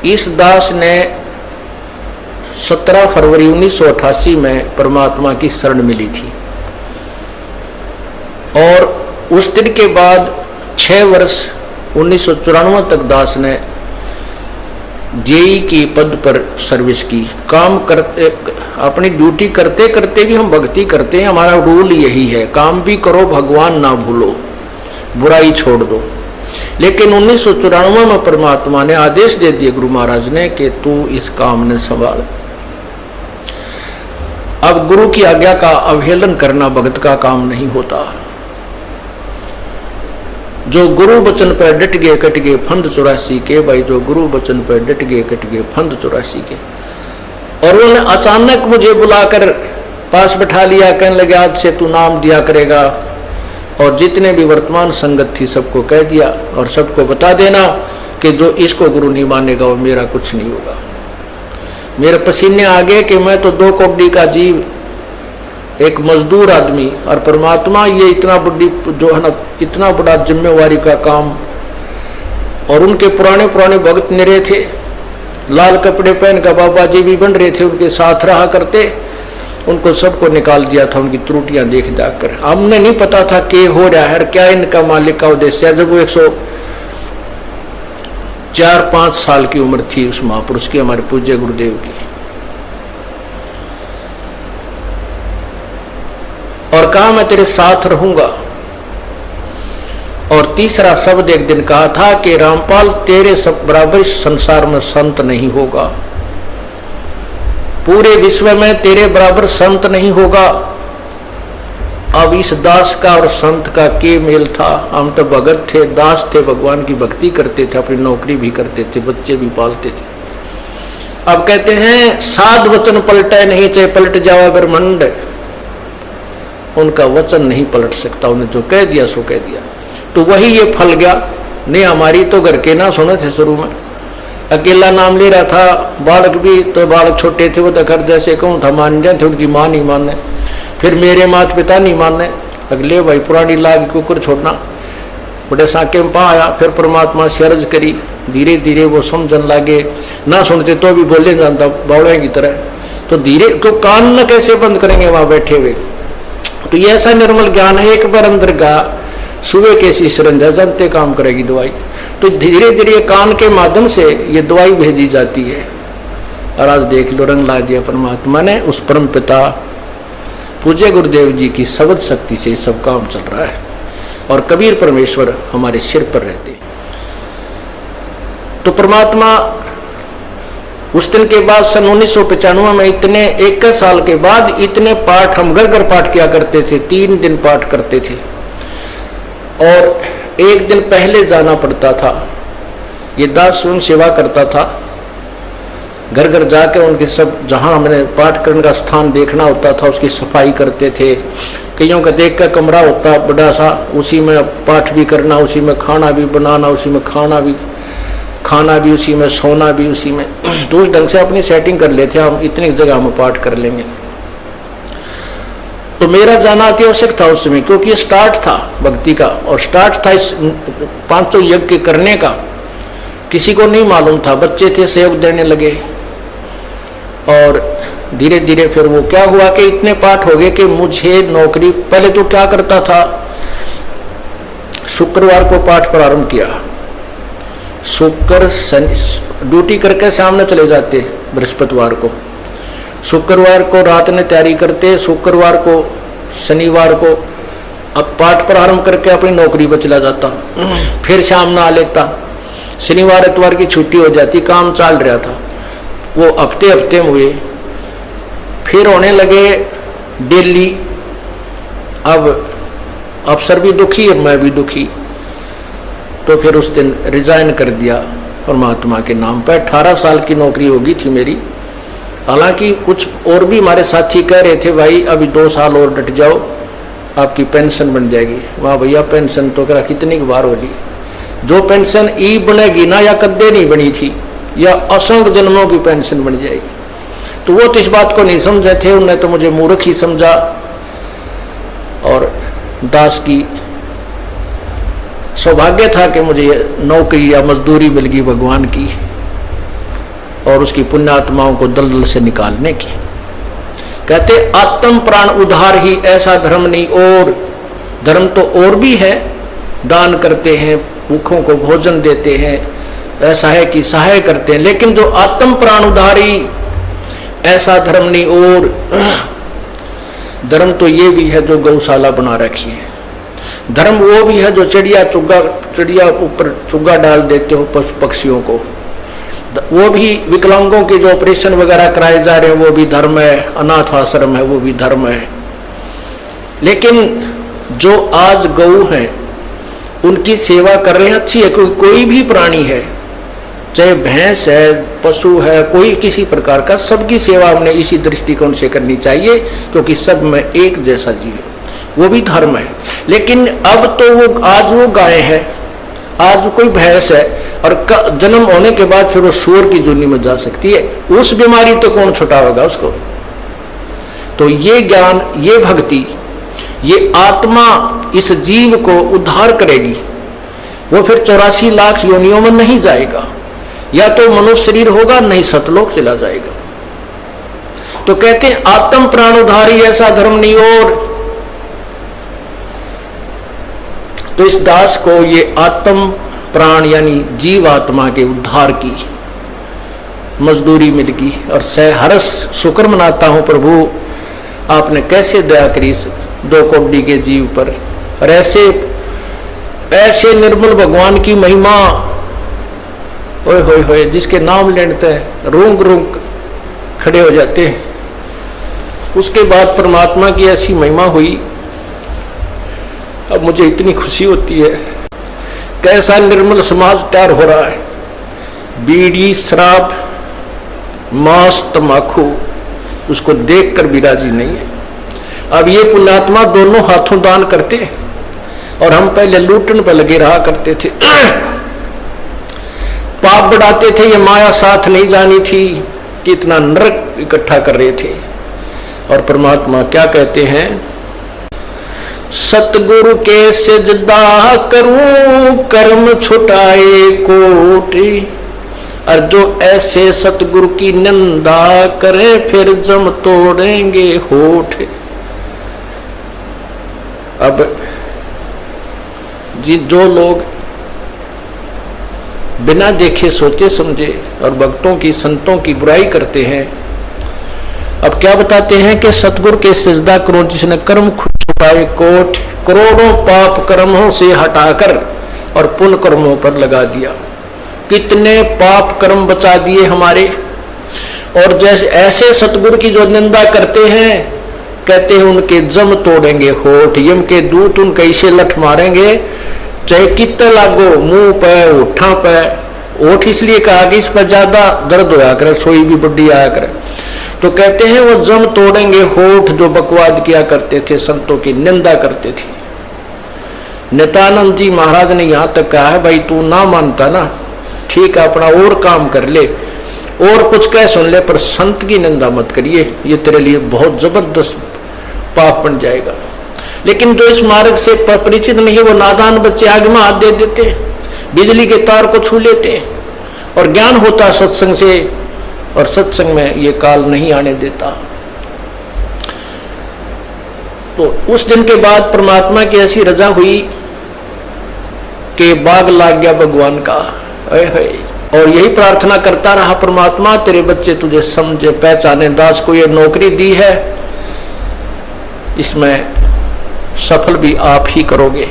इस दास ने 17 फरवरी 1988 में परमात्मा की शरण मिली थी और उस दिन के बाद 6 वर्ष 1994 तक दास ने जेई की पद पर सर्विस की। काम करते, अपनी ड्यूटी करते करते भी हम भक्ति करते हैं। हमारा रूल यही है, काम भी करो भगवान ना भूलो, बुराई छोड़ दो। लेकिन 1994 में परमात्मा ने आदेश दे दिए गुरु महाराज ने कि तू इस काम ने संभाल। अब गुरु की आज्ञा का अवहेलन करना भगत का काम नहीं होता। जो गुरु वचन पर डट गए कट गए फंद 84 के। भाई जो गुरु वचन पर डट गए कट गए फंद 84 के। और उन्होंने अचानक मुझे बुलाकर पास बैठा लिया, कहने लगे आज से तू नाम दिया करेगा और जितने भी वर्तमान संगत थी सबको कह दिया और सबको बता देना कि जो इसको गुरु नहीं मानेगा वो मेरा कुछ नहीं होगा। मेरे पसीने आ गए कि मैं तो 2 कौड़ी का जीव, एक मजदूर आदमी, और परमात्मा ये इतना बड़ी जो है ना, इतना बड़ा जिम्मेवारी का काम। और उनके पुराने पुराने भक्त निरे थे, लाल कपड़े पहन कर बाबा जी भी बन रहे थे, उनके साथ रहा करते। उनको सबको निकाल दिया था उनकी त्रुटियां देख जाकर। हमने नहीं पता था कि हो रहा है क्या इनका मालिक का उद्देश्य है। जब वो 104-5 साल की उम्र थी उस महापुरुष की, हमारे पूज्य गुरुदेव की, और कहा मैं तेरे साथ रहूंगा। और तीसरा शब्द एक दिन कहा था कि रामपाल तेरे सब बराबर संसार में संत नहीं होगा, पूरे विश्व में तेरे बराबर संत नहीं होगा। अब इस दास का और संत का के मेल था। हम तो भगत थे, दास थे, भगवान की भक्ति करते थे, अपनी नौकरी भी करते थे, बच्चे भी पालते थे। अब कहते हैं साध वचन पलटे नहीं, चाहे पलट जावा ब्रह्मंड। उनका वचन नहीं पलट सकता, उन्हें जो कह दिया सो कह दिया। तो वही ये फल गया। नहीं हमारी तो घर के ना सुने थे, शुरू में अकेला नाम ले रहा था। बालक भी तो बालक छोटे थे, वो तो घर जैसे कहूँ था मान जाए थे, उनकी माँ नहीं मानने, फिर मेरे माता पिता नहीं मानने। अगले भाई पुरानी लाग कुकर छोड़ना, बड़े साके में पा आया। फिर परमात्मा से अर्ज करी, धीरे धीरे वो समझन लागे। ना सुनते तो भी बोले जानता बावड़े की तरह। तो धीरे क्यों कान न कैसे बंद करेंगे वहां बैठे हुए। तो ये ऐसा निर्मल ज्ञान है, एक बार अंदर गा सुबह कैसी सरंजा जानते काम करेगी दवाई। तो धीरे धीरे कान के माध्यम से ये दवाई भेजी जाती है। और आज देख लो रंग ला दिया परमात्मा ने। उस परम पिता पूज्य गुरुदेव जी की शब्द शक्ति से सब काम चल रहा है और कबीर परमेश्वर हमारे सिर पर रहते हैं। तो परमात्मा उस दिन के बाद सन 1995 में इतने 21 साल के बाद इतने पाठ हम घर घर पाठ किया करते थे। 3 दिन पाठ करते थे और 1 दिन पहले जाना पड़ता था। ये दास स्वयं सेवा करता था, घर घर जाके उनके सब जहां हमने पाठ करने का स्थान देखना होता था उसकी सफाई करते थे। कईयों का देख का कमरा होता बड़ा सा, उसी में पाठ भी करना, उसी में खाना भी बनाना, उसी में खाना भी उसी में, सोना भी उसी में। तो उस ढंग से अपनी सेटिंग कर लेते हम, इतनी जगह में पाठ कर लेंगे। तो मेरा जाना अति आवश्यक था उस समय, क्योंकि ये स्टार्ट था भक्ति का और स्टार्ट था इस 500 यज्ञ करने का। किसी को नहीं मालूम था, बच्चे थे सहयोग देने लगे। और धीरे धीरे फिर वो क्या हुआ कि इतने पाठ हो गए कि मुझे नौकरी, पहले तो क्या करता था, शुक्रवार को पाठ प्रारंभ किया, शुक्र शनि ड्यूटी करके सामने चले जाते, बृहस्पतिवार को, शुक्रवार को रात में तैयारी करते, शुक्रवार को शनिवार को अब पाठ प्रारंभ करके अपनी नौकरी पर चला जाता, फिर शाम ना आ लेता, शनिवार इतवार की छुट्टी हो जाती, काम चल रहा था। वो हफ्ते हफ्ते हुए, फिर होने लगे डेली। अब अफसर भी दुखी, अब मैं भी दुखी, तो फिर उस दिन रिजाइन कर दिया परमात्मा के नाम पर। 18 साल की नौकरी होगी थी मेरी। हालांकि कुछ और भी हमारे साथी कह रहे थे भाई अभी 2 साल और डट जाओ आपकी पेंशन बन जाएगी। वाह भैया, पेंशन तो करा कितनी बार होगी। जो पेंशन ई बनेगी ना, या कद्दे नहीं बनी थी, या असंख्य जन्मों की पेंशन बन जाएगी। तो वो तो इस बात को नहीं समझे थे, उन्होंने तो मुझे मूर्ख ही समझा। और दास की सौभाग्य था कि मुझे नौकरी या मजदूरी मिल गई भगवान की। और उसकी पुण्यात्माओं को दलदल से निकालने की। कहते आत्म प्राण उद्धार ही ऐसा धर्म नहीं, और धर्म तो और भी है, दान करते हैं, भूखों को भोजन देते हैं, ऐसा है कि सहाय करते हैं, लेकिन जो आत्म प्राण उद्धारी ऐसा धर्म नहीं। और धर्म तो ये भी है जो गौशाला बना रखी है, धर्म वो भी है जो चिड़िया ऊपर चुग्गा डाल देते हो पशु पक्षियों को, वो भी विकलांगों के जो ऑपरेशन वगैरह कराए जा रहे हैं वो भी धर्म है, अनाथ आश्रम है वो भी धर्म है। लेकिन जो आज गौ हैं उनकी सेवा कर रहे हैं, अच्छी है, क्योंकि कोई भी प्राणी है, चाहे भैंस है, पशु है, कोई किसी प्रकार का, सबकी सेवा हमने इसी दृष्टिकोण से करनी चाहिए, क्योंकि सब में एक जैसा जीव है, वो भी धर्म है। लेकिन अब तो वो आज वो गाय है, आज कोई भैंस है, और जन्म होने के बाद फिर वो सूअर की जूनी में जा सकती है, उस बीमारी तो कौन छुटाएगा उसको। तो ये ज्ञान, ये भक्ति, ये आत्मा इस जीव को उद्धार करेगी। वो फिर 84 लाख योनियों में नहीं जाएगा, या तो मनुष्य शरीर होगा, नहीं सतलोक चला जाएगा। तो कहते हैं आत्म प्राण उद्धारी ऐसा धर्म नहीं। और तो इस दास को ये आत्म प्राण यानी जीव आत्मा के उद्धार की मजदूरी मिल गई, और सहर्ष शुक्र मनाता हूं प्रभु, आपने कैसे दया करी इस 2 कोटि के जीव पर। और ऐसे निर्मल भगवान की महिमा, ओए होए होए, जिसके नाम लेते हैं रूंग रूंग खड़े हो जाते हैं। उसके बाद परमात्मा की ऐसी महिमा हुई, अब मुझे इतनी खुशी होती है। कैसा निर्मल समाज तैयार हो रहा है, बीड़ी शराब मांस तंबाकू उसको देखकर भी राजी नहीं है। अब ये पुण्यात्मा दोनों हाथों दान करते हैं, और हम पहले लूटन पर लगे रहा करते थे, पाप बढ़ाते थे, ये माया साथ नहीं जानी थी कि इतना नरक इकट्ठा कर रहे थे। और परमात्मा क्या कहते हैं, सतगुरु के सिजदा करूं कर्म छुटाए कोटि, और जो ऐसे सतगुरु की निंदा करे फिर जम तोड़ेंगे होठ। अब जी जो लोग बिना देखे सोचे समझे और भक्तों की संतों की बुराई करते हैं, अब क्या बताते हैं कि सतगुरु के सिजदा करो जिसने कर्म छुपाए कोट, करोड़ों पाप कर्मों से हटाकर और पुण्य कर्मों पर लगा दिया। कितने पाप कर्म बचा दिए हमारे। और जैसे ऐसे सतगुरु की जो निंदा करते हैं, कहते हैं उनके जम तोड़ेंगे होठ, यम के दूत उनके इसे लठ मारेंगे, चाहे कितने लागो, मुंह पे होठा पे। होठ इसलिए कहा कि इस पर ज्यादा दर्द होया करे, सोई भी बुढ़ी आया करे। तो कहते हैं वो जम तोड़ेंगे होठ जो बकवाद किया करते थे, संतों की निंदा करते थे। नित्यानंद जी महाराज ने यहां तक कहा है, भाई तू ना मानता ना, ठीक है अपना और काम कर ले और कुछ कह सुन ले, पर संत की निंदा मत करिए, ये तेरे लिए बहुत जबरदस्त पाप बन जाएगा। लेकिन जो इस मार्ग से परिचित नहीं है, वो नादान बच्चे आग में हाथ दे देते, बिजली के तार को छू लेते, और ज्ञान होता सत्संग से, और सत्संग में ये काल नहीं आने देता। तो उस दिन के बाद परमात्मा की ऐसी रजा हुई कि बाग लाग गया भगवान का। और यही प्रार्थना करता रहा, परमात्मा तेरे बच्चे तुझे समझे पहचाने, दास को ये नौकरी दी है, इसमें सफल भी आप ही करोगे।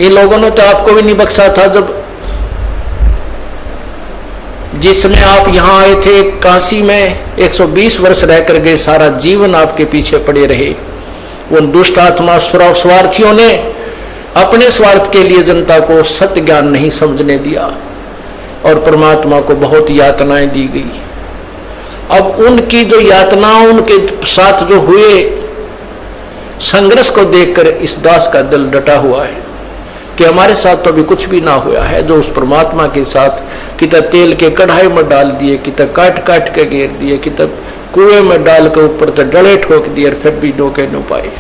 इन लोगों ने तो आपको भी नहीं बख्शा था, जब जिस समय आप यहां आए थे काशी में 120 वर्ष रहकर गए, सारा जीवन आपके पीछे पड़े रहे। उन दुष्ट आत्मा स्वार्थियों ने अपने स्वार्थ के लिए जनता को सत्य ज्ञान नहीं समझने दिया, और परमात्मा को बहुत यातनाएं दी गई। अब उनकी जो यातनाओं, उनके साथ जो हुए संघर्ष को देखकर इस दास का दिल डटा हुआ है कि हमारे साथ तो अभी कुछ भी ना हुआ है। जो उस परमात्मा के साथ कितना तेल के कढ़ाई में डाल दिए, कितना काट काट के घेर दिए, कितना कुएं में डाल के ऊपर तो डले ठोक दिए, और फिर भी डोके न पाए।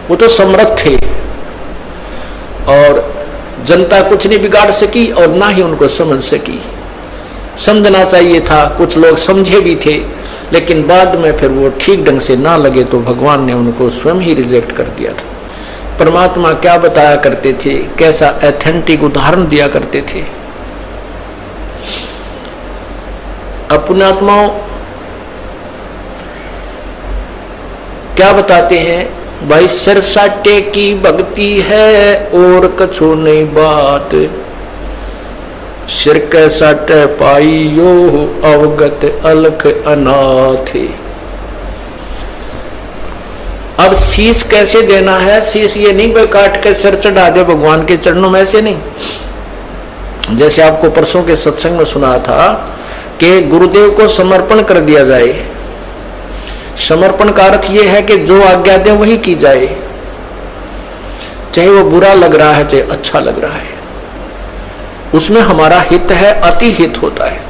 वो तो समर्थ थे, और जनता कुछ नहीं बिगाड़ सकी और ना ही उनको समझ सकी। समझना चाहिए था, कुछ लोग समझे भी थे, लेकिन बाद में फिर वो ठीक ढंग से ना लगे तो भगवान ने उनको स्वयं ही रिजेक्ट कर दिया था। परमात्मा क्या बताया करते थे, कैसा ऑथेंटिक उदाहरण दिया करते थे। अपने आत्माओं क्या बताते हैं, भाई सिर साटे की भक्ति है और कछु नहीं बात, सिर के साटे पाइयो अवगत अलख अनाथ। अब शीश कैसे देना है, शीश ये नहीं भाई काट के सिर चढ़ा दे भगवान के चरणों में, ऐसे नहीं। जैसे आपको परसों के सत्संग में सुना था कि गुरुदेव को समर्पण कर दिया जाए। समर्पण का अर्थ यह है कि जो आज्ञा दे वही की जाए, चाहे वो बुरा लग रहा है चाहे अच्छा लग रहा है, उसमें हमारा हित है, अति हित होता है।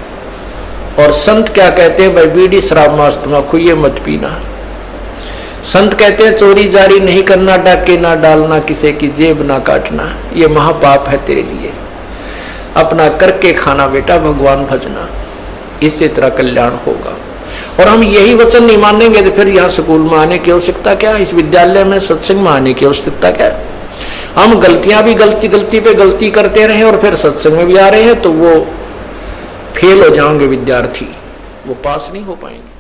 और संत क्या कहते हैं, भाई बीड़ी शराब मांस तम्बाकू ये मत पीना। संत कहते हैं चोरी जारी नहीं करना, डाके ना डालना, किसी की जेब ना काटना, ये महापाप है तेरे लिए। अपना करके खाना बेटा, भगवान भजना, इससे तेरा कल्याण होगा। और हम यही वचन नहीं मानेंगे तो फिर यहाँ स्कूल में आने की आवश्यकता क्या, इस विद्यालय में सत्संग में आने की आवश्यकता क्या। हम गलतियां भी गलती पे गलती करते रहे और फिर सत्संग में भी आ रहे हैं तो वो फेल हो जाएंगे विद्यार्थी, वो पास नहीं हो पाएंगे।